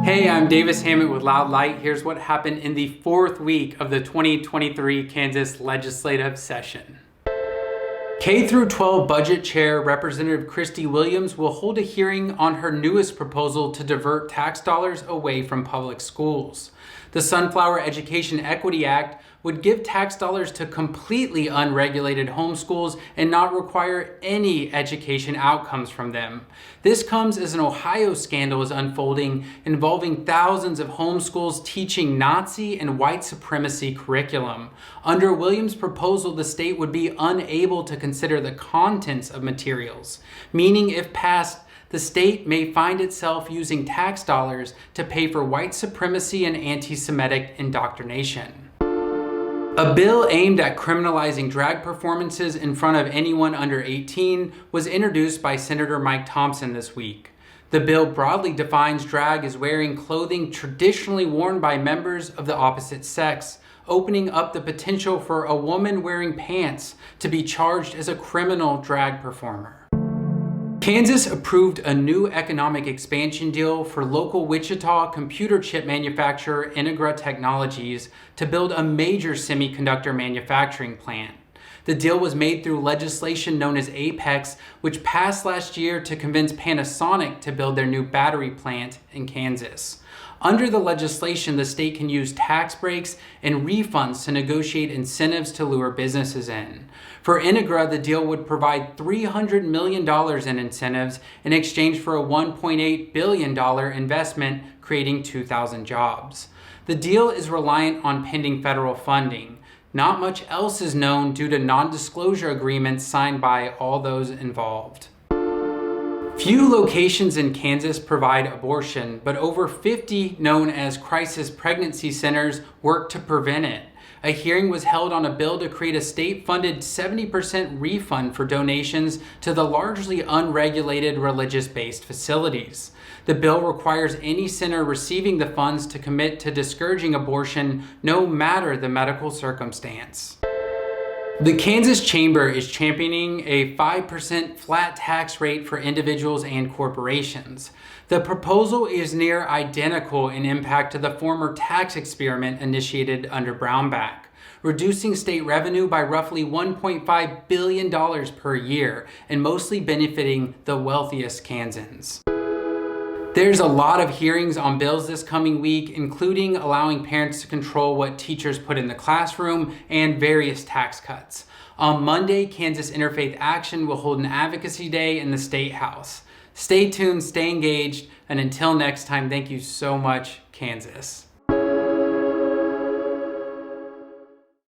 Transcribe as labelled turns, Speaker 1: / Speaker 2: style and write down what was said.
Speaker 1: Hey, I'm Davis Hammett with Loud Light. Here's what happened in the fourth week of the 2023 Kansas legislative session. K-12 Budget Chair Representative Christy Williams will hold a hearing on her newest proposal to divert tax dollars away from public schools. The Sunflower Education Equity Act would give tax dollars to completely unregulated homeschools and not require any education outcomes from them. This comes as an Ohio scandal is unfolding involving thousands of homeschools teaching Nazi and white supremacy curriculum. Under Williams' proposal, the state would be unable to consider the contents of materials, meaning if passed, the state may find itself using tax dollars to pay for white supremacy and anti-Semitic indoctrination. A bill aimed at criminalizing drag performances in front of anyone under 18 was introduced by Senator Mike Thompson this week. The bill broadly defines drag as wearing clothing traditionally worn by members of the opposite sex, opening up the potential for a woman wearing pants to be charged as a criminal drag performer. Kansas approved a new economic expansion deal for local Wichita computer chip manufacturer Integra Technologies to build a major semiconductor manufacturing plant. The deal was made through legislation known as APEX, which passed last year to convince Panasonic to build their new battery plant in Kansas. Under the legislation, the state can use tax breaks and refunds to negotiate incentives to lure businesses in. For Integra, the deal would provide $300 million in incentives in exchange for a $1.8 billion investment, creating 2,000 jobs. The deal is reliant on pending federal funding. Not much else is known due to non-disclosure agreements signed by all those involved. Few locations in Kansas provide abortion, but over 50 known as crisis pregnancy centers work to prevent it. A hearing was held on a bill to create a state-funded 70% refund for donations to the largely unregulated religious-based facilities. The bill requires any center receiving the funds to commit to discouraging abortion no matter the medical circumstance. The Kansas Chamber is championing a 5% flat tax rate for individuals and corporations. The proposal is near identical in impact to the former tax experiment initiated under Brownback, reducing state revenue by roughly $1.5 billion per year and mostly benefiting the wealthiest Kansans. There's a lot of hearings on bills this coming week, including allowing parents to control what teachers put in the classroom and various tax cuts. On Monday, Kansas Interfaith Action will hold an advocacy day in the State House. Stay tuned, stay engaged, and until next time, thank you so much, Kansas.